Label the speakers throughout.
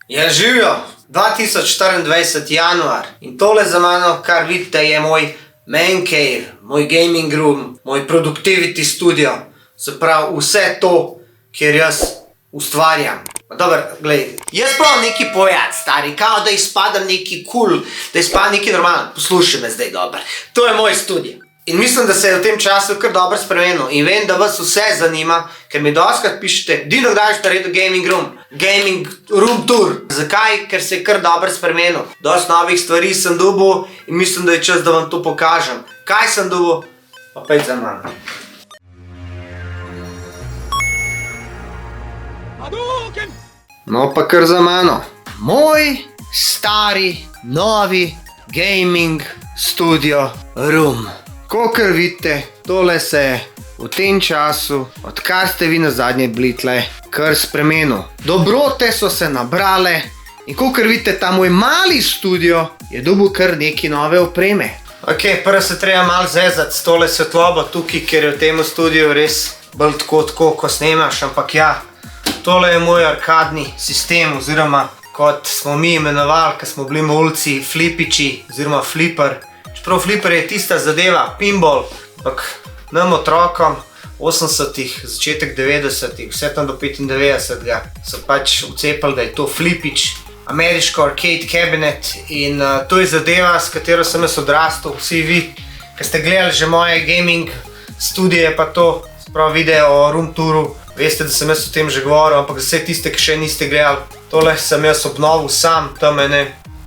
Speaker 1: Ja, živijo, 2024 januar in tole za mano, kar vidite, je moj man cave, moj gaming room, moj productivity studio. Se pravi, vse to, kjer jaz ustvarjam. Dobar, glej, jaz pravim neki pojad, stari, kao da izpadam neki cool, da izpadam neki normalen. Poslušaj me zdaj dobro. To je moj studio. In mislim, da se je v tem času kar dobro spremenil. In vem, da vas vse zanima, ker mi dostikrat pišete, Dino, kdaj boš naredil gaming room? Gaming room tour. Zakaj? Ker se je kar dobro spremenil. Dosti novih stvari sem dobil in mislim, da je čas, da vam to pokažem. Kaj sem dobil? Pa pejte za mano. No pa kar za mano. Moj stari, novi gaming studio room. Kakor vidite, tole se je v tem času, odkar ste vi nazadnje bili tle, kar spremenil. Dobrote so se nabrale in kakor vidite, ta moj mali studio je dobil kar neki nove opreme. Ok, prvo se treba malo zezati s tole svetlobo tukaj, ker je v tem studiu res bolj tako, ko snemaš, ampak ja, tole je moj arkadni sistem, oziroma kot smo mi imenovali, ko smo bili mulci, flipiči, oziroma flipper. Čeprav flipper je tista zadeva, pinball, ampak nam otrokom 80-ih, začetek 90-ih, vse tam do 95-ga so pač vcepili, da je to flipič, ameriško arcade cabinet in to je zadeva, s katero sem jaz odrastel. Vsi vi, ki ste gledali že moje gaming studije pa to, sprav video o room touru, veste, da sem jaz o tem že govoril, ampak za vse tiste, ki še niste gledali, tole sem jaz obnovil sam, tam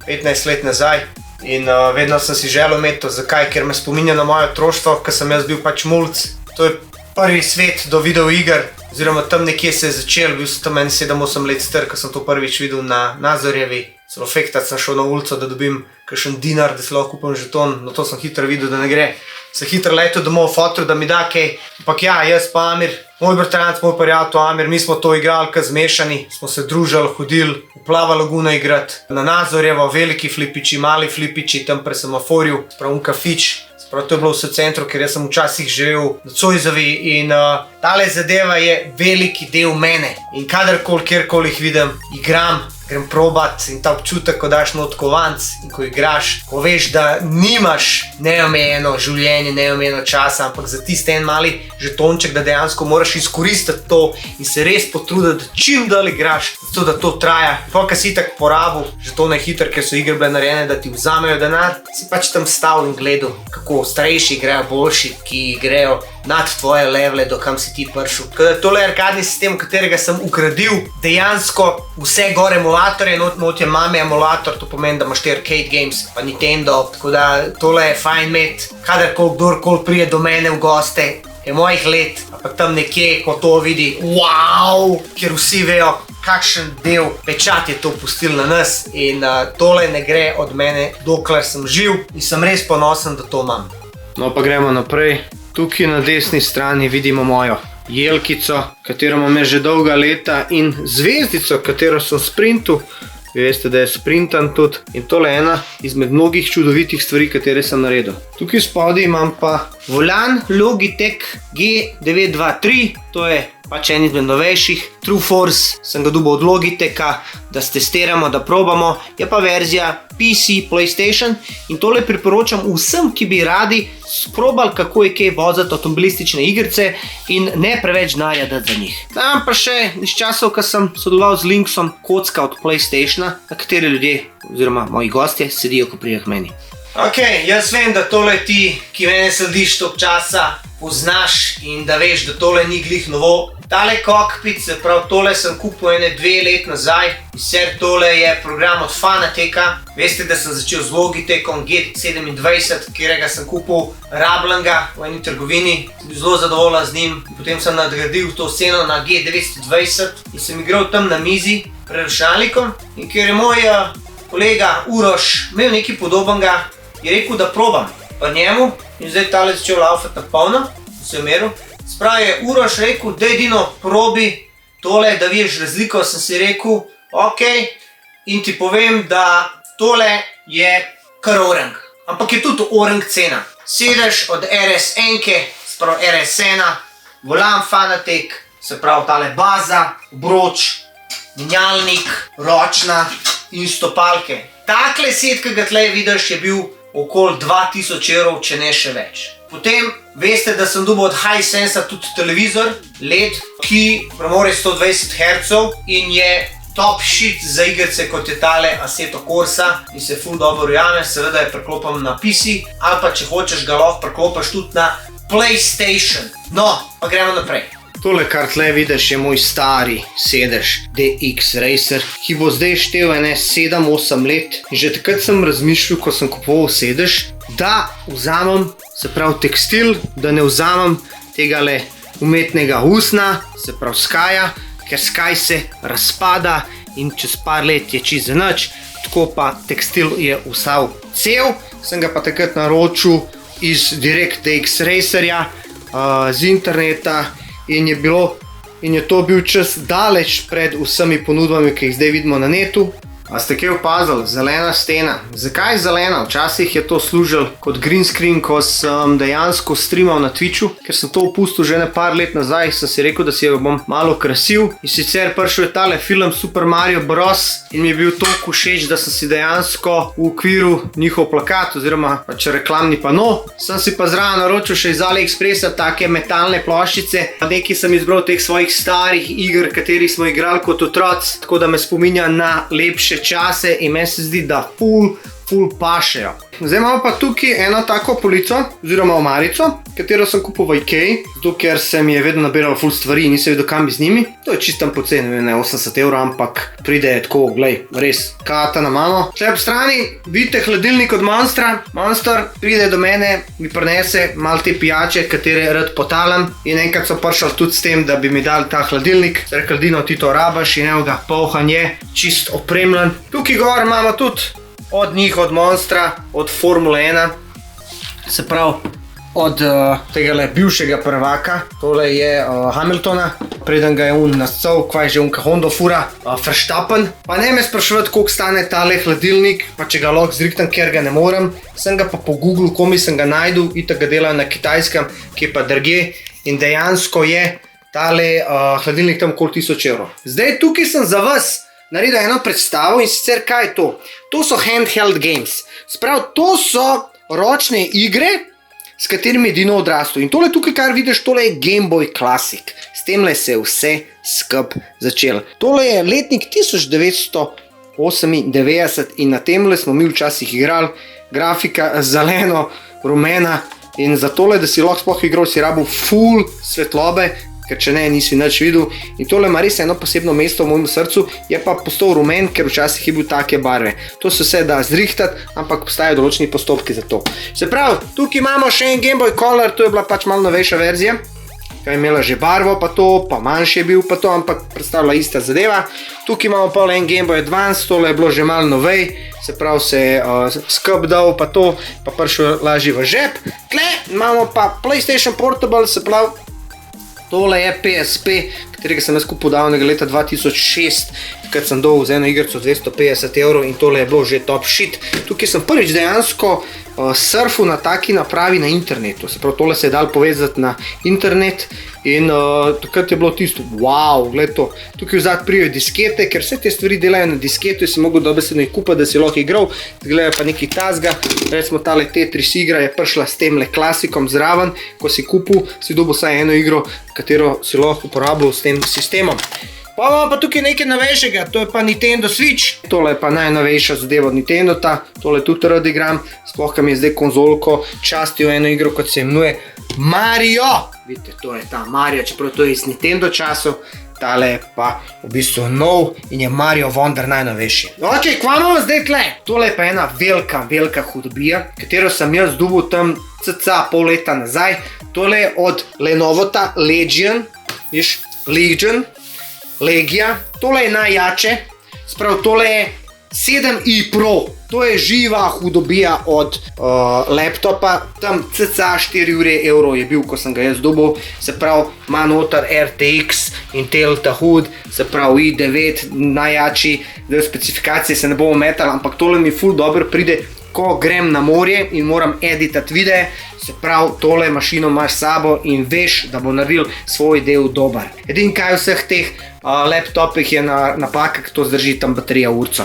Speaker 1: 15 let nazaj. In vedno sem si želel imeti to. Zakaj? Ker me spominja na moje otroštvo, ko sem jaz bil pač mulc. To je prvi svet do videoiger, oziroma tam nekje se je začel, bil sem tam 7-8 let star, ko sem to prvič videl na Nazorjevi. Celo fektat sem šel na ulico, da dobim kakšen dinar, da si lahko kupim žeton, no to sem hitro videl, da ne gre. Sem hitro letel domov fotru, da mi da kaj. Ampak ja, jaz pa Amir, moj bratranec, moj prijatelj Amir, mi smo to igrali kar zmešani, smo se družili, hodili, v Plava Laguna igrati, na Nazorjevo, veliki flipiči, mali flipiči, tam pri semaforju, sprav Kafič. Sprav to je bilo vse v centru, ker jaz sem včasih živel na Cojzovi in tale zadeva je veliki del mene. In kadarkoli, kjerkoli jih vidim, igram, grem probat in ta občutek, ko daš not kovanc in ko igraš, ko veš, da nimaš neomejeno življenje, neomejeno časa, ampak za tiste en mali žetonček, da dejansko moraš izkoristiti to in se res potruditi, da čim dalj igraš, zato da to traja. Pa, ko si tak porabil, žetone hitro, ker so igre bile narejene, da ti vzamejo denar, si pač tam stal in gledal, kako starejši igrajo, boljši, ki grejo nad tvoje levele, do kam si ti prišel. Tole je arkadni sistem, v katerega sem ugradil dejansko vse gore emulatorje, not je mame emulator, to pomeni, da imaš te arcade games, pa Nintendo, tako da tole je fajn imeti, kadarkoli, kdorkoli prije do mene v goste, je mojih let, ampak tam nekje, ko to vidi, wow, ker vsi vejo, kakšen del pečat je to pustil na nas in tole ne gre od mene, dokler sem živ in sem res ponosen, da to imam. No pa gremo naprej. Tukaj na desni strani vidimo mojo jelkico, katero imam že dolga leta, in zvezdico, katero sem sprintal. Vi veste, da je sprintan tudi. In tole je ena izmed mnogih čudovitih stvari, katere sem naredil. Tukaj spodaj imam pa volan Logitech G923, to je pač en izmed novejših. True Force sem ga dobil od Logitecha, da stestiramo, da probamo. Je pa verzija PC, PlayStation in tole priporočam vsem, ki bi radi sprobali, kako je kaj voziti avtomobilistične igrice in ne preveč denarja dati za njih. Tam pa še iz časov, ko sem sodeloval z Linksom, kocka od PlayStationa, na kateri ljudje, oziroma moji gostje, sedijo, ko pridejo k meni. Ok, jaz vem, da tole ti, ki mene slediš tok časa, poznaš in da veš, da tole ni glih novo. Tale kokpit, se pravi, tole sem kupil 2 let nazaj, in sicer tole je program od Fanateka. Veste, da sem začel z Logitechom G27, kjerega sem kupil rabljenega v eni trgovini. Sem bil zelo zadovoljen z njim, potem sem nadgradil to sceno na G920 in sem igral tam na mizi pred računalnikom. In ker je moj kolega Uroš imel nekaj podobnega, je rekel, da probam pa njemu in zdaj tale začel laufati na polno, se je meril. Sprav je Uroš rekel, daj Dino, probi tole, da vidiš razliko, sem si rekel, ok, in ti povem, da tole je kar orang, ampak je tudi orang cena. Sedež od RS1-ke, sprav RS1, volan Fanatec, se pravi tale baza, obroč, menjalnik, ročna in stopalke. Takle set, ki ga tle vidiš, je bil okoli 2000 evrov, če ne še več. Potem veste, da sem dobil od Hisensa tudi televizor LED, ki premore 120 Hz in je top shit za igrice, kot je tale Assetto Corsa in se ful dobro ujame, seveda je preklopam na PC, ali pa če hočeš ga lahko preklopaš tudi na PlayStation. No, pa gremo naprej. Tole, kar tle vidiš, je moj stari sedež DX Racer, ki bo zdaj štel 7-8 let. In že takrat sem razmišljal, ko sem kupoval sedež, da vzamem, se pravi tekstil, da ne vzamem tegale umetnega usna, se pravi skaja, ker skaj se razpada in čez par let je čisto nič, tako pa tekstil je vstal cel. Sem ga pa takrat naročil iz Direct DX Racerja, z interneta. In je to bil čas daleč pred vsemi ponudbami, ki jih zdaj vidimo na netu. A ste kaj opazili? Zelena stena. Zakaj zelena? Včasih je to služil kot green screen, ko sem dejansko streamal na Twitchu, ker sem to opustil že ne par let nazaj, sem si rekel, da si jo bom malo krasil. In sicer prišel je tale film Super Mario Bros. In mi je bil toliko všeč, da sem si dejansko v okviru njihov plakat, oziroma pač reklamni pano. Sem si pa zraven naročil še iz AliExpressa take metalne ploščice. Nekaj sem izbral teh svojih starih iger, katerih smo igrali kot otroci, tako da me spominja na lepše čase in meni se zdi, da ful pašejo. Zdaj imamo pa tukaj eno tako polico, oziroma omarico, katero sem kupil v Ikei, zato ker se mi je vedno nabiralo ful stvari in nisem vedel, kam bi z njimi. To je čisto poceni, ne 80 evrov, ampak pride tako, glej, res, kata na mano. Tle ob strani vidite hladilnik od Monstra. Monster pride do mene, mi prinese malo te pijače, katere rad potalam, in enkrat so prišli tudi s tem, da bi mi dali ta hladilnik. Rekli, Dino, ti to rabaš, in evo ga, polhan je, čist opremljen. Tukaj gor imamo tudi od njih, od Monstra, od Formule 1, se pravi od tegale bivšega prvaka. Tole je Hamiltona, preden ga je nascal, kvaj že unka Honda fura, Verstappen. Pa ne me spraševati, koliko stane tale hladilnik, pa če ga lahko zrihtam, ker ga ne morem. Sem ga pa po Google, komi sem ga najdel, itak ga delajo na Kitajskem, ki je pa drugje, in dejansko je tale hladilnik tam okoli 1000 evrov. Zdaj tukaj sem za vas naredil eno predstavo, in sicer kaj je to? To so handheld games. Sprav, to so ročne igre, s katerimi je Dino odrastel. In tole tukaj, kar vidiš, tole je Game Boy Classic. S temle se je vse skup začelo. Tole je letnik 1998 in na temle smo mi včasih igrali. Grafika zeleno, rumena, in za tole, da si lahko sploh igral, si rabil full svetlobe, ker če ne, nisi nič videl. In tole ima res eno posebno mesto v mojem srcu, je pa postal rumen, ker včasih je bil take barve. To se vse da zrihtati, ampak postajajo določeni postopki za to. Se pravi, tukaj imamo še en Game Boy Color, to je bila pač malo novejša verzija, ki je imela že barvo pa to, pa manjši je bil pa to, ampak predstavlja ista zadeva. Tukaj imamo pa en Game Boy Advance, tole je bilo že malo novej, se pravi se je skup dal pa to, pa prišel lažje v žep. Tle imamo pa PlayStation Portable, se pravi, tole je PSP, katerega sem jaz kupil davnega leta 2006, kad sem dal z eno igrico 250 evrov, in tole je bilo že top shit. Tukaj sem prvič dejansko surfil na taki napravi na internetu. Se pravi, tole se je dal povezati na internet in takrat je bilo tisto, wow, gled to. Tukaj vzad prijo diskete, ker vse te stvari delajo na disketu, in si mogel dobesedno jih kupati, da si lahko igral. Gledajo pa nekaj tazga, recimo tale Tetris igra je prišla s temle klasikom zraven, ko si kupil, si dobil vsaj eno igro, katero si lahko uporabil s tem sistemom. Pa imamo pa tukaj nekaj novejšega, to je pa Nintendo Switch. Tole je pa najnovejša zadeva od Nintendota, tole tudi rad igram, sploh kam je zdaj konzolko častil eno igro, kot se imenuje Mario. Vidite, to je ta Mario, čeprav to je iz Nintendo časov, tale je pa v bistvu nov in je Mario Wonder najnovejši. Ok, kva imamo zdaj tle? Tole je pa ena velika hudobija, katero sem jaz dobil tam cca pol leta nazaj. Tole je od Lenovota Legion, viš, Legija, tole je najjače, sprav tole je 7i Pro, to je živa hudobija od laptopa, tam cca 4 evrov je bil, ko sem ga jaz dobil, se prav ima noter RTX, Intel Tahud, se prav i9 najjači, da v specifikacije se ne bomo metali, ampak tole mi ful dobro pride ko grem na morje in moram editati videe, se pravi, tole mašino imaš s sabo in veš, da bo naredil svoj del dober. Edin kaj v vseh teh laptopih je napaka, ki to zdrži tam baterija urco,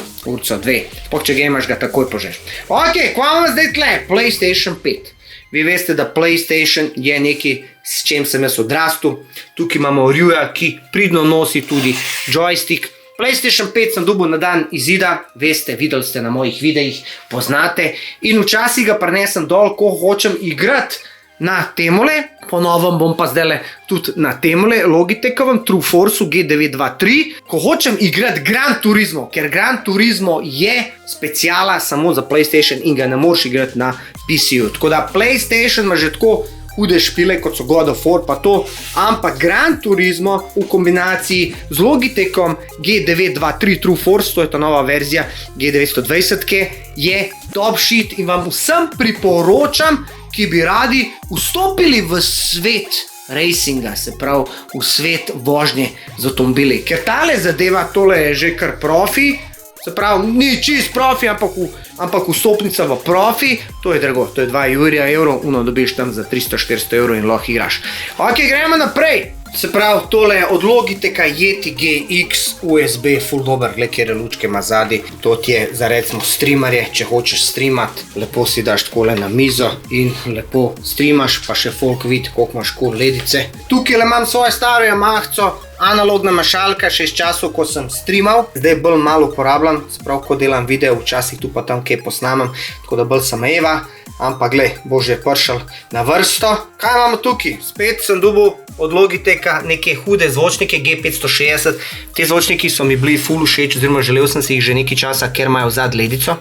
Speaker 1: dve. Spok, če ga imaš, ga takoj požeš. Ok, kva imamo zdaj tle? PlayStation 5. Vi veste, da PlayStation je nekaj, s čem sem jaz odrastel. Tukaj imamo Rjuja, ki pridno nosi tudi joystick. PlayStation 5 sem dobil na dan izida, veste, videli ste na mojih videih, poznate. In včasih ga prinesem dol, ko hočem igrati na temole. Po novem bom pa zdaj tudi na temole Logitechovem True Force G923, ko hočem igrati Gran Turismo, ker Gran Turismo je speciala samo za PlayStation in ga ne moreš igrati na PC-ju. Tako da PlayStation ima že tako hude špile, kot so God of War pa to, ampak Gran Turismo v kombinaciji z Logitechom G923 True Force, to je ta nova verzija G920, je top shit in vam vsem priporočam, ki bi radi vstopili v svet racinga, se pravi v svet vožnje z avtomobili. Ker tale zadeva, tole je že kar profi, se pravi, ni čist profi, ampak vstopnica v profi, to je drago, to je 2 evrov, dobiš tam za 300-400 evrov in lahko igraš. Ok, gremo naprej. Se pravi, tole je od Logitecha Yeti GX USB, full dober, gled, kjer lučke ima zadaj. To ti je za recimo streamerje, če hočeš streamati, lepo si daš takole na mizo in lepo streamaš, pa še folk vidi, koliko imaš cool ledice. Tukaj imam svojo staro Yamahico, analogna mašalka, še iz časov, ko sem streamal. Zdaj bolj malo uporabljam, se pravi, ko delam video, včasih tu pa tam kaj posnamem, tako da bolj sameva. Ampak glej, bo že prišel na vrsto. Kaj imamo tukaj? Spet sem dobil od Logitecha neke hude zvočnike G560. Te zvočniki so mi bili ful všeč, oziroma želel sem si jih že nekaj časa, ker imajo vzad ledico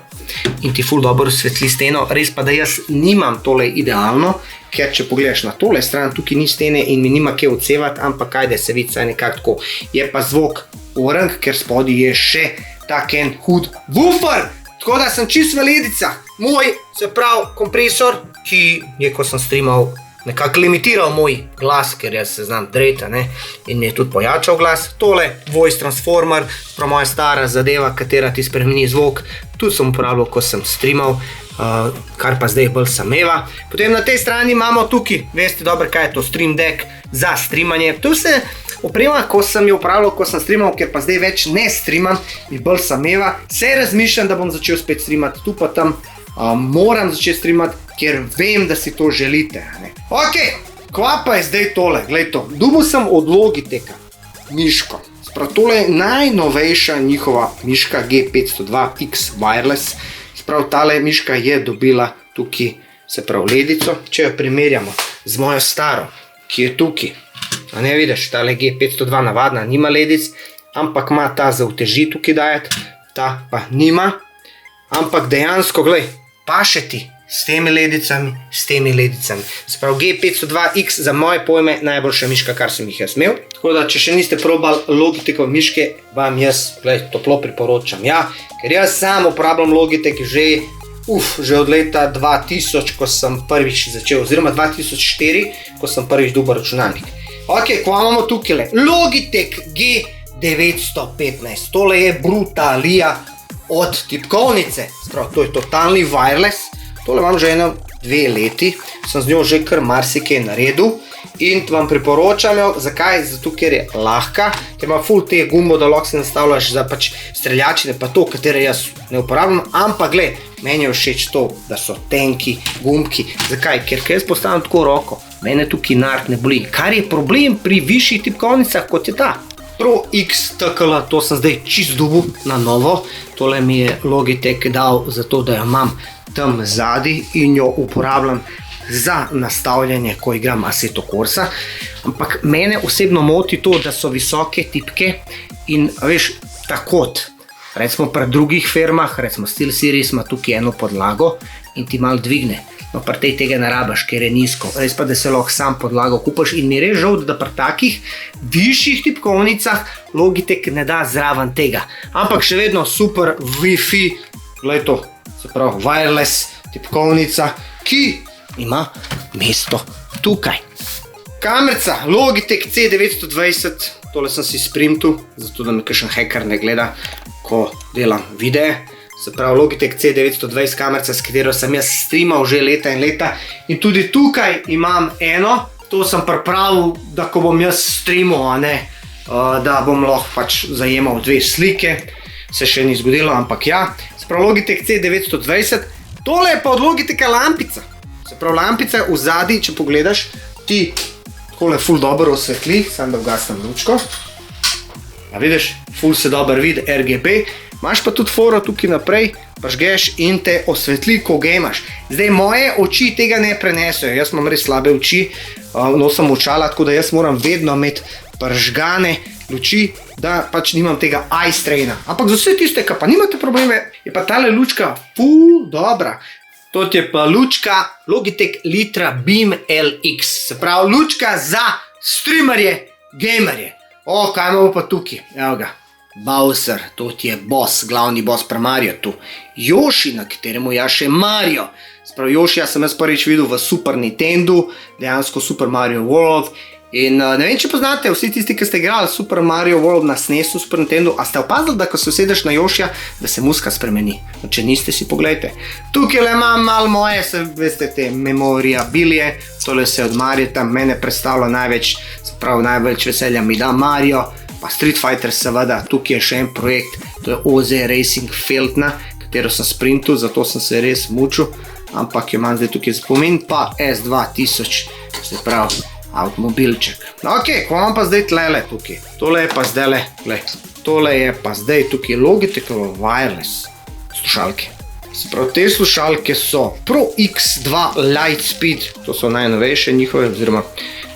Speaker 1: in ti ful dobro osvetli steno. Res pa, da jaz nimam tole idealno, ker če pogledaš na tole stran, tukaj ni stene in mi nima kaj odsevati, ampak ajde se vidi, saj nekako tako. Je pa zvok orang, ker spodaj je še tak en hud woofer. Tako da sem čist v ledicah. Moj, se pravi, kompresor, ki je, ko sem streamal, nekako limitiral moj glas, ker jaz se znam dreta, ne, in mi je tudi pojačal glas. Tole, voice transformer, prav moja stara zadeva, katera ti spremeni zvok, tudi sem uporabljal, ko sem streamal, kar pa zdaj bolj sameva. Potem na tej strani imamo tukaj, veste dobro, kaj je to Stream Deck za streamanje. To se oprema, ko sem jo uporabljal, ko sem streamal, ker pa zdaj več ne streamam, mi bolj sameva. Se razmišljam, da bom začel spet streamati, tu pa tam moram začeti streamati, ker vem, da si to želite. Ok, kva pa je zdaj tole, glej to. Dobil sem od Logitecha miško. Sprav, tole je najnovejša njihova miška G502X Wireless. Sprav, tale miška je dobila tukaj, se prav, ledico. Če jo primerjamo z mojo staro, ki je tukaj, a ne vidiš, tale G502 navadna nima ledic, ampak ima ta za uteži tukaj dajati, ta pa nima. Ampak dejansko, glej, paše ti s temi ledicami, Se pravi, G502X za moje pojme najboljša miška, kar sem jih jaz imel. Tako da, če še niste probali Logitechove miške, vam jaz, glej, toplo priporočam. Ja, ker jaz sam uporabljam Logitech že od leta 2000, ko sem prvič začel, oziroma 2004, ko sem prvič dobil računalnik. Ok, kva imamo tukaj? Logitech G915. Tole je brutalija od tipkovnice. Sprav, to je totalni wireless. Tole imam že 2 leti. Sem z njo že kar marsikaj naredil. In vam priporočam jo, zakaj? Zato, ker je lahka, ker ima ful te gumbo, da lahko se nastavljaš za pač streljačine, pa to, katere jaz ne uporabljam. Ampak gled, meni je všeč to, da so tenki, gumbki. Zakaj? Ker jaz postavim tako roko, mene tukaj nart ne boli. Kar je problem pri višjih tipkovnicah, kot je ta. Pro X TKL, to sem zdaj čist dobil na novo. Tole mi je Logitech dal zato, da jo imam tam zadaj in jo uporabljam za nastavljanje, ko igram Assetto Corsa. Ampak mene osebno moti to, da so visoke tipke in veš, takot. Recimo pri drugih firmah, recimo SteelSeries ima tukaj eno podlago in ti malo dvigne. No, pri tej tega ne rabaš, ker je nizko. Res pa, da se lahko sam podlago kupaš in mi je res žal, da pri takih višjih tipkovnicah Logitech ne da zraven tega. Ampak še vedno super Wi-Fi, glej to, se pravi wireless tipkovnica, ki ima mesto tukaj. Kamerca Logitech C920, tole sem si sprintil, zato da me kakšen hacker ne gleda, ko delam videe. se pravi Logitech C920 kamerica, s katero sem jaz streamal že leta in leta. In tudi tukaj imam eno, to sem pripravil, da ko bom jaz streamal, da bom lahko pač zajemal 2 slike. Se še ni zgodilo, ampak ja. Se pravi Logitech C920, tole je pa od Logitecha lampica. Se pravi lampica v zadnji, če pogledaš, ti takole ful dobro osvetli, sam da ugasnem lučko. A vidiš, ful se dobro vidi, RGB. Imaš pa tudi foro tukaj naprej, prižgeš in te osvetli, ko gejmaš. Zdaj, moje oči tega ne prenesejo, jaz imam res slabe oči, nosim očala, tako da jaz moram vedno imeti prižgane luči, da pač nimam tega eye straina. Ampak za vse tiste, ki pa nimate probleme, je pa tale lučka ful dobra. To je pa lučka Logitech Litra Beam LX, se pravi lučka za streamerje, gamerje. O, kaj imamo pa tukaj, evo ga. Bowser, to ti je boss, glavni boss pri Mario tu. Yoshi, na kateremu ja še Mario. Sprav Yoshija sem jaz prvič videl v Super Nintendo, dejansko Super Mario World. In ne vem, če poznate vsi tisti, ki ste igrali Super Mario World na SNES-u, Super Nintendo, a ste opazili, da ko se usedeš na Yoshija, da se muska spremeni. No, če niste, si pogledajte. Tukaj le imam malo moje, se veste, te memorabilije, tole se od Mario tam mene predstavlja največ, se pravi največ veselja mi da Mario, pa Street Fighter seveda, tukaj je še en projekt, to je OZ Racing Feltna, katero sem sprintil, zato sem se res mučil, ampak jo imam zdaj tukaj spomin, pa S2000, se pravi, avtomobilček. Ok, ko imam pa zdaj tlele tukaj, tole je pa zdaj, tole je pa zdaj tukaj Logitech Wireless slušalke. Se pravi, te slušalke so Pro X2 Lightspeed, to so najnovejše njihove, oziroma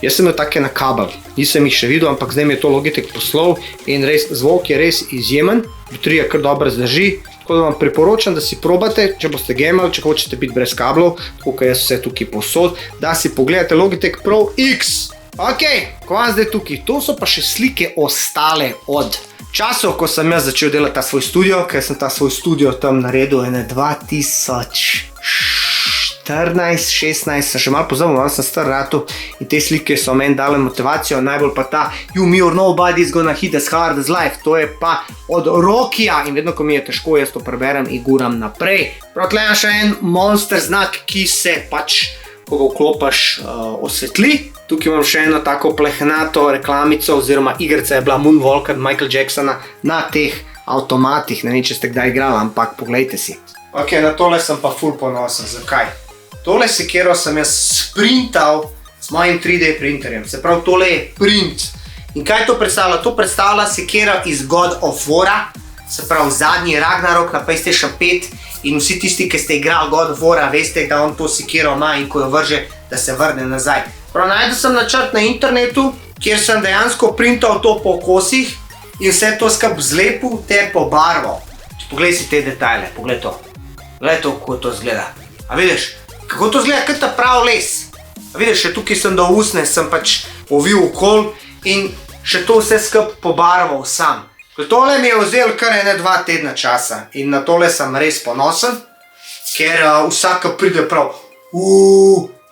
Speaker 1: jaz sem imel take na kabel, nisem jih še videl, ampak zdaj mi je to Logitech poslal in res, zvok je res izjemen, baterija kar dobro zdrži, tako da vam priporočam, da si probate, če boste gamali, če hočete biti brez kablov, tako kot jaz vse tukaj posod, da si pogledate Logitech Pro X. Ok, ko vam zdaj tukaj, to so pa še slike ostale od časov, ko sem jaz začel delati ta svoj studio, ker sem ta svoj studio tam naredil 2014-16, sem še malo pozabil, malo sem star ratu in te slike so meni dale motivacijo, najbolj pa ta You me or nobody's gonna hit as hard as life, to je pa od Rokija in vedno, ko mi je težko, jaz to preberem in guram naprej. Prav tle je še en monster znak, ki se pač, ko ga vklopaš, osvetli. Tukaj imam še eno tako plehnato reklamico, oziroma igrica je bila Moonwalk od Michael Jacksona na teh avtomatih, ne vem, če ste kdaj igrali, ampak poglejte si. Ok, na tole sem pa ful ponosen, zakaj? Tole sekero sem jaz sprintal s mojim 3D printerjem, se pravi, tole je print. In kaj to predstavlja? To predstavlja sekero iz God of War-a, se pravi, zadnji Ragnarok na PlayStation 5 in vsi tisti, ki ste igrali God of War-a, veste, da on to sekero ima in ko jo vrže, da se vrne nazaj. Prav, najdel sem načrt na internetu, kjer sem dejansko printal to po kosih in vse to skupaj zlepil ter pobarval. Poglej si te detajle, poglej to. Poglej to, kako to izgleda. A vidiš? Kako to izgleda, kot ta prav les. A vidiš, še tukaj sem do usne, sem pač ovil okol in še to vse skupaj pobarval sam. Tole mi je vzel kar 2 tedna časa in na tole sem res ponosen, ker vsak pride prav,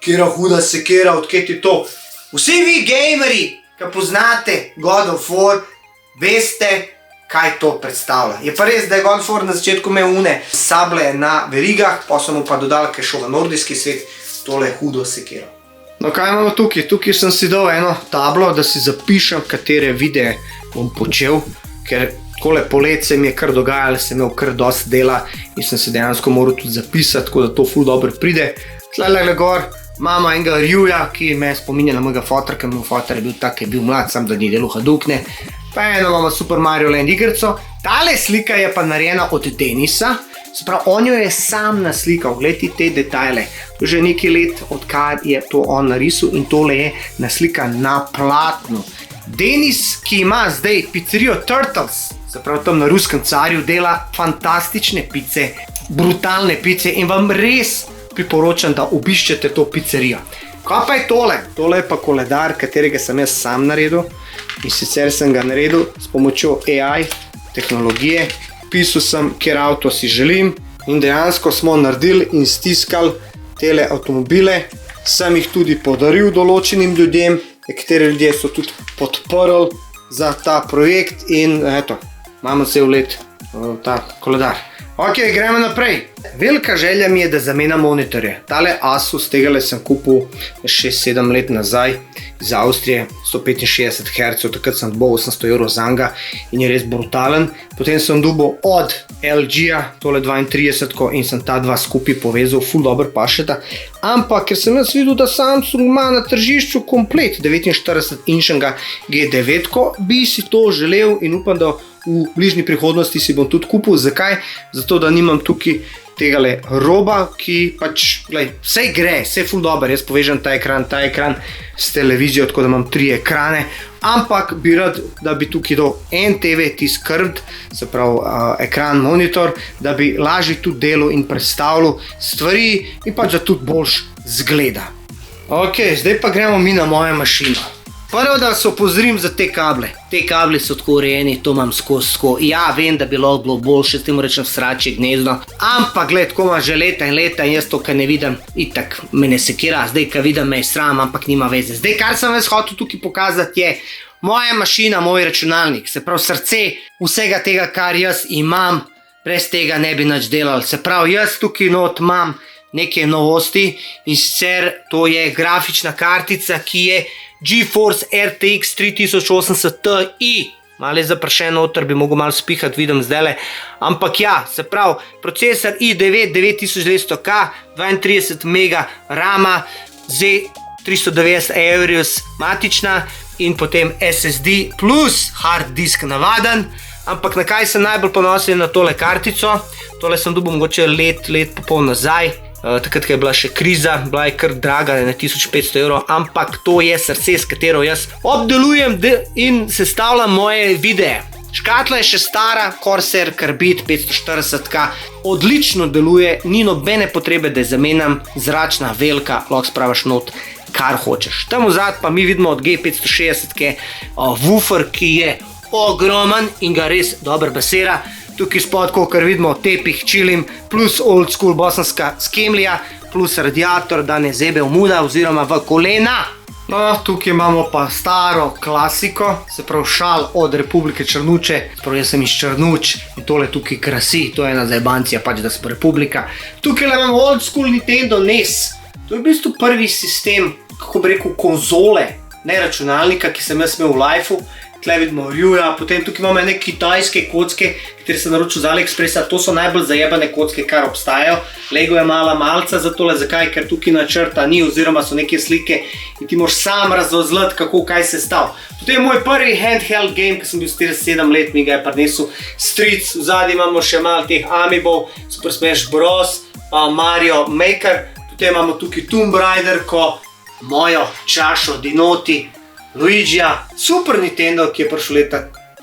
Speaker 1: kjera huda sekera, odkje ti to. Vsi vi gameri, ki poznate God of War, veste, kaj to predstavlja. Je pa res, da je God of War na začetku imel une sable na verigah, pa so mu pa dodali, ker je šel v nordijski svet, tole je hudo sekero. No, kaj imamo tukaj? Tukaj sem si dal eno tablo, da si zapišem, katere videe bom počel, ker takole polet se mi je kar dogajalo, sem imel kar dosti dela in sem se dejansko moral tudi zapisati, tako da to ful dobro pride. Tlele gor imamo enega Rjuja, ki me spominja na mojega fotra, ker moj fotar je bil tak, je bil mlad, sam da ni delo Hadukne. Pa eno imamo Super Mario Land igrico. Tale slika je pa narejena od Denisa, se pravi, on jo je sam naslikal, gledajte te detajle. To je že nekaj let, odkar je to on narisal in tole je naslika na platnu. Denis, ki ima zdaj pizzerijo Turtles, se pravi, tam na Ruskem carju dela fantastične pice, brutalne pice in vam res priporočam, da obiščete to pizzerijo. Kaj pa je tole? Tole je pa koledar, katerega sem jaz sam naredil in sicer sem ga naredil s pomočjo AI tehnologije. Pisal sem, kjer avto si želim in dejansko smo naredili in stiskali tele avtomobile. Sem jih tudi podaril določenim ljudem, nekateri ljudje so tudi podprli za ta projekt in eto, imamo cel let ta koledar. Ok, gremo naprej. Velika želja mi je, da zamenjam monitorje. Tale Asus, tegale sem kupil 6-7 let nazaj iz Avstrije, 165 Hz, takrat sem dobil 800 € za njega in je res brutalen. Potem sem dobil od LG-a, tole 32 in sem ta dva skupaj povezal, ful dobro pašeta. Ampak, ker sem jaz videl, da Samsung ima na tržišču komplet 49-inčnega G9, bi si to želel in upam, da v bližnji prihodnosti si bom tudi kupil. Zakaj? Zato, da nimam tukaj tegale roba, ki pač, glej, vse gre, vse ful dobro, jaz povežem ta ekran s televizijo, tako da imam 3 ekrane, ampak bi rad, da bi tukaj dal en TV tiskrt, se pravi ekran, monitor, da bi lažje tudi delal in predstavljal stvari in pač da tudi boljš zgleda. Ok, zdaj pa gremo mi na mojo mašino. Prvo, da se opozorim za te kable. Te kabli so tako urejeni, to imam skozi. Ja, vem, da bi lahko bilo boljše, s tem rečem sračje gnezdo. Ampak, gled, tako imam že leta in jaz to, kar ne vidim, itak me ne sekira. Zdaj, kar vidim, me je sram, ampak nima veze. Zdaj, kar sem vas hotel tukaj pokazati, je moja mašina, moj računalnik. Se pravi, srce vsega tega, kar jaz imam, brez tega ne bi nič delal. Se pravi, jaz tukaj not imam neke novosti in sicer to je grafična kartica, ki je GeForce RTX 3080 Ti. Malo je zapršen noter, bi mogel malo spihati, vidim zdajle. Ampak ja, se pravi, procesor i9 9900K, 32 MB RAM-a, Z390 Aorus matična in potem SSD plus hard disk navaden. Ampak na kaj sem najbolj ponosen na tole kartico? Tole sem dobil mogoče let pa pol nazaj. Takrat, ko je bila še kriza, bila je kar draga, na 1500 €, ampak to je srce, s katero jaz obdelujem in sestavljam moje videe. Škatla je še stara, Corsair Carbide 540K, odlično deluje, ni nobene potrebe, da je zamenjam, zračna, velika, lahko spraviš not, kar hočeš. Tam vzad pa mi vidimo od G560 woofer, ki je ogromen in ga res dobro basira. Tukaj spod, kar vidimo, tepih, čilim, plus old school bosanska skemlija, plus radiator, da ne zebe v muda oziroma v kolena. No, tukaj imamo pa staro klasiko, se pravi šal od Republike Črnuče, sprav jaz sem iz Črnuč in tole tukaj krasi, to je ena zajbancija, pač da smo Republika. Tukaj imamo old school Nintendo NES, to je v bistvu prvi sistem, kako bi rekel, konzole, ne računalnika, ki sem jaz imel v lifeu. Tle vidimo Rjuja, potem tukaj imamo neke kitajske kocke, kateri sem naročil z AliExpressa, to so najbolj zajebane kocke, kar obstajajo. Lego je mala malca za tole, zakaj? Ker tukaj načrta ni, oziroma so neke slike in ti moraš sam razvozlati, kako kaj se stav. Potem je moj prvi handheld game, ki sem bil 47 let, mi ga je prinesel Street, v zadnji imamo še malo teh Amiibov, Super Smash Bros, Mario Maker, potem imamo tukaj Tomb Raider, mojo čašo Dinoti, Luigija, Super Nintendo, ki je prišel leta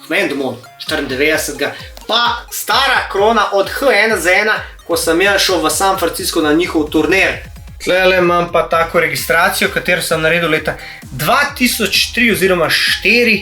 Speaker 1: 94, pa stara krona od H1Z1, ko sem jaz šel v San Francisco na njihov turnir. Tlele imam pa tako registracijo, katero sem naredil leta 2003 oziroma 2004,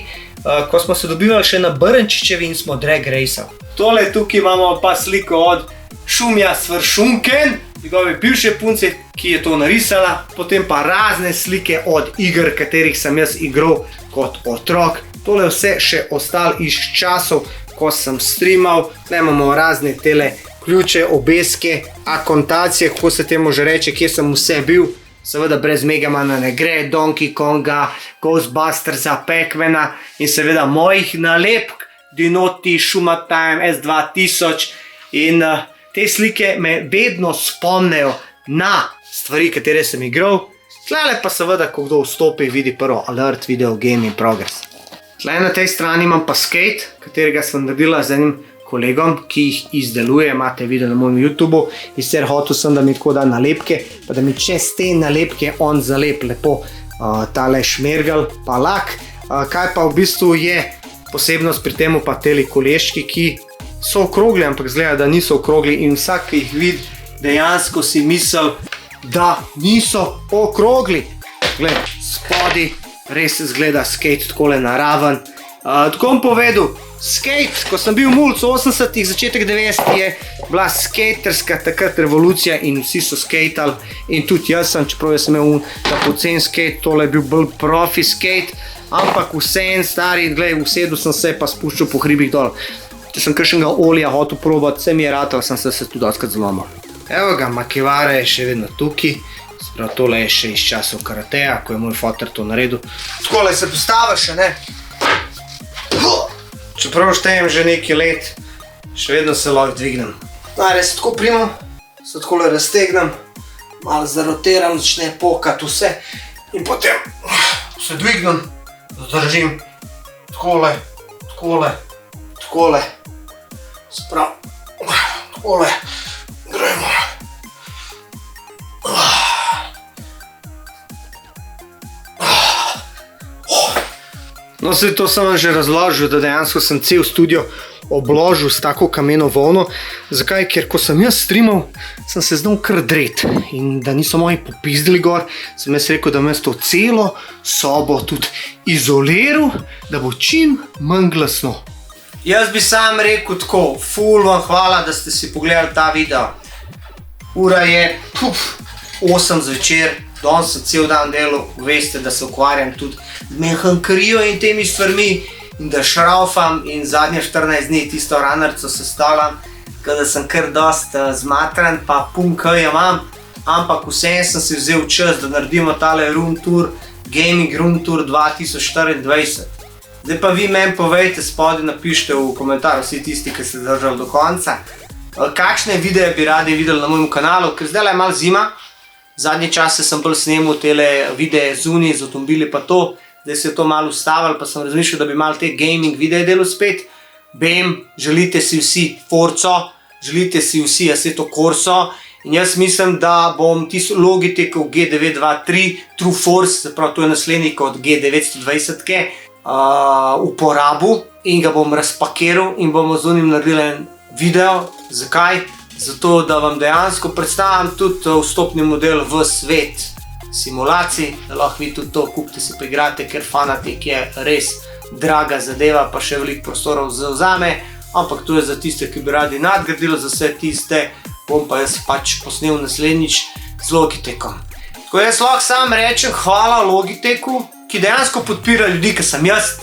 Speaker 1: ko smo se dobivali še na Brnčičevi in smo drag raceali. Tole tukaj imamo pa sliko od Šumja Svršunken, njegove bivše punce, ki je to narisala, potem pa razne slike od iger, katerih sem jaz igral kot otrok. Tole vse še ostalo iz časov, ko sem streamal, tukaj imamo razne tele ključe, obeske, akontacije, kako se temu že reče, kje sem vse bil. Seveda brez Megamana ne gre, Donkey Konga, Ghostbustersa, Pac-Mana in seveda mojih nalepk, Dinoti, Shumatime, S2000 in te slike me vedno spomnejo na stvari, katere sem igral. Tlele pa seveda, ko kdo vstopi, vidi prvo alert, video game in progress. Tle na tej strani imam pa skate, katerega sem naredila z enim kolegom, ki jih izdeluje, imate video na mojem YouTubeu. In sicer hotel sem, da mi tako da nalepke, pa da mi čez te nalepke on zalep lepo tale šmergal pa lak. Kaj pa v bistvu je posebnost pri temu pa teli koleški, ki so okrogli, ampak zgleda, da niso okrogli in vsak, ki jih vidi, dejansko si misel, da niso okrogli. Gled, spodi res zgleda skate takole naraven. Tako bom povedal, skate, ko sem bil mulc v 80-ih, začetek 90-ih je bila skaterska takrat revolucija in vsi so skatali in tudi jaz sem, čeprav jaz sem imel ta pocen skate, tole je bil bolj profi skate, ampak vse en stari, gled, usedel sem se pa spuščal po hribih dol. če sem kakšnega olja hotel probati, vse mi je ratalo, sem se tu dostakrat zlomil. Evo ga, Makivara je še vedno tukaj. Sprav, tole je še iz časov karateja, ko je moj foter to naredil. Takole se postaviš, ne? Čeprav štejem že nekaj let, še vedno se lahko dvignem. Najprej se tako primam, se takole raztegnem, malo zarotiram, začne pokati vse in potem se dvignem, zdržim takole, takole, takole. Sprav, takole, gremo. No, se to sem vam že razložil, da dejansko sem cel studio obložil s tako kameno volno. Zakaj? Ker ko sem jaz streamal, sem se znal kar dret. In da niso moji popizdili gor, sem jaz rekel, da bom jaz to celo sobo tudi izoliral, da bo čim manj glasno. Jaz bi sam rekel tako, ful vam hvala, da ste si pogledali ta video. Ura je 8 zvečer, danes sem cel dan delal, veste, da se ukvarjam tudi mehankarijo in temi stvarmi in da šraufam in zadnje 14 dni tisto ranarco sestavljam, da sem kar dost zmatran, pa kaj imam, ampak vseeno sem si vzel čas, da naredimo tale room tour, gaming room tour 2024. Zdaj pa vi meni povejte, spodaj napišite v komentar vsi tisti, ki ste držali do konca, kakšne videe bi radi videli na mojem kanalu, ker zdaj je malo zima. Zadnje čase sem bolj snemal tele videe zunaj z avtomobili pa to, zdaj se je to malo ustavilo, pa sem razmišljal, da bi malo te gaming videe delal spet. BM, želite si vsi Forco, želite si vsi Assetto Corso in jaz mislim, da bom tisto Logitechov G923 True Force, se pravi to je naslednik od G920-ke, uporabil in ga bom razpakiral in bomo z unim naredili en video. Zakaj? Zato, da vam dejansko predstavljam tudi vstopni model v svet simulacij, da lahko vi tudi to kupite, si pa igrate, ker Fanatec je res draga zadeva, pa še veliko prostorov zavzame, ampak to je za tiste, ki bi radi nadgradili, za vse tiste bom pa jaz pač posnel naslednjič z Logitechom. Tako jaz lahko sam rečem hvala Logitechu, ki dejansko podpira ljudi, ki sem jaz,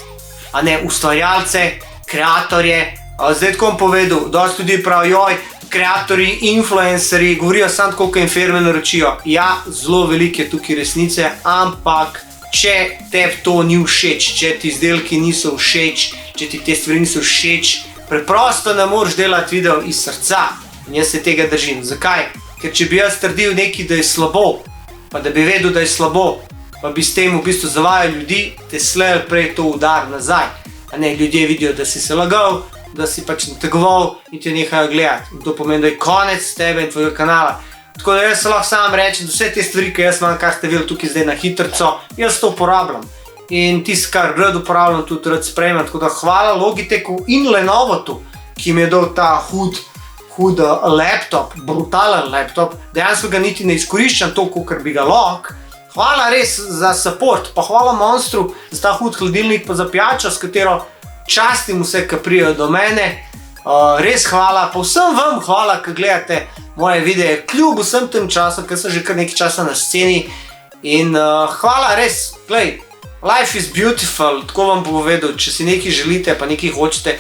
Speaker 1: a ne ustvarjalce, kreatorje. Zdaj tako bom povedal, dosti ljudi pravi, joj, kreatorji, influencerji, govorijo samo tako, ko jim firme naročijo. Ja, zelo veliko je tukaj resnice, ampak če tebi to ni všeč, če ti izdelki niso všeč, če ti te stvari niso všeč, preprosto ne moreš delati video iz srca. In jaz se tega držim. Zakaj? Ker če bi jaz trdil nekaj, da je slabo, pa da bi vedel, da je slabo, pa bi s tem v bistvu zavajal ljudi, te slej ali prej to udar nazaj. A ne, ljudje vidijo, da si se lagal, da si pač nategoval in te nehajo gledati. In to pomeni, da je konec tebe in tvojega kanala. Tako da jaz se lahko sam rečem, da vse te stvari, ki jaz imam, kar ste videli tukaj zdaj na hitrco, jaz to uporabljam. In tisto, kar rad uporabljam, tudi rad sprejemam. Tako da hvala Logitechu in Lenovotu, ki mi je dal ta hud laptop, brutalen laptop. Dejansko ga niti ne izkoriščam toliko, ker bi ga lahko. Hvala res za support, pa hvala Monstru za ta hud hladilnik pa za pijačo, s katero častim vse, ki prijajo do mene. Res hvala, pa vsem vam hvala, ki gledate moje videe, kljub vsem tem času, ker sem že kar nekaj časa na sceni. In hvala res, glej, life is beautiful, tako vam bo povedal, če si nekaj želite, pa nekaj hočete,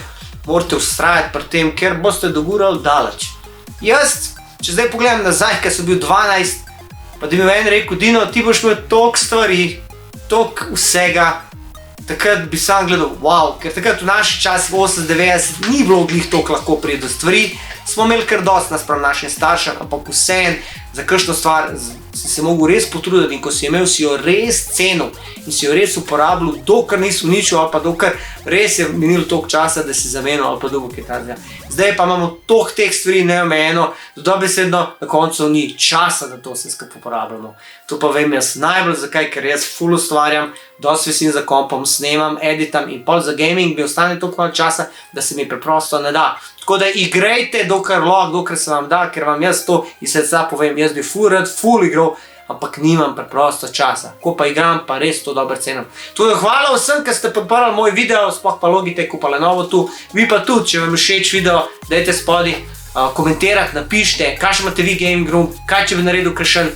Speaker 1: morate vztrajati pri tem, ker boste dogurali daleč. Jaz, če zdaj pogledam nazaj, ker sem bil 12, pa da bi mi en rekel, Dino, ti boš imel toliko stvari, toliko vsega, takrat bi sam gledal, wow, ker takrat v naši časi 80-90 ni bilo glih toliko lahko priti do stvari, smo imeli kar dosti naspram našim staršem, ampak vseeno za kakšno stvar si se mogel res potruditi in ko si imel, si jo res cenil in si jo res uporabljal, dokler nisi uničil ali pa dokler res je minilo toliko časa, da si zamenil ali pa dolgo kaj takega. Zdaj pa imamo toliko teh stvari neomejeno, dobesedno na koncu ni časa, da to vse skupaj uporabljamo. To pa vem jaz najbolj zakaj, ker jaz ful ustvarjam, dosti vesim za kompom, snemam, editam in pol za gaming mi ostane toliko malo časa, da se mi preprosto ne da. Tako da igrajte dokler lahko, dokler se vam da, ker vam jaz to iz srca povem, jaz bi ful rad, ful igral, ampak nimam preprosto časa. Ko pa igram, pa res to dobro cenim. Tako da hvala vsem, ki ste podprli moj video, sploh pa Logitechu pa Lenovotu. Vi pa tudi, če vam všeč video, dajte spodaj komentirati, napišite, kakšen imate vi gaming room, kaj če bi naredil kakšen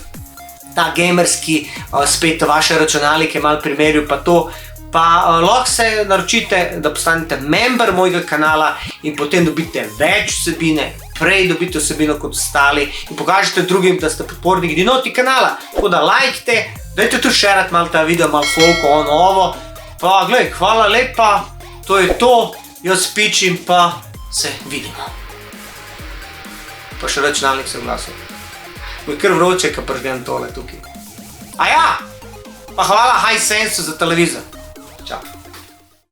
Speaker 1: ta gamerski spet vaše računalnike, malo primerjal pa to. pa lahko se naročite, da postanete member mojega kanala in potem dobite več vsebine, prej dobite vsebino kot ostali in pokažete drugim, da ste podporniki Dinoti kanala. Tako da lajkite, dajte tudi šerat malo ta video, malo folko, ovo. Pa glej, hvala lepa, to je to, jaz pičim pa se vidimo. Pa še računalnik se oglasil. Bo je kar vroče, ko pržgem tole tukaj. A ja, pa hvala Hisensu za televizor. Čau.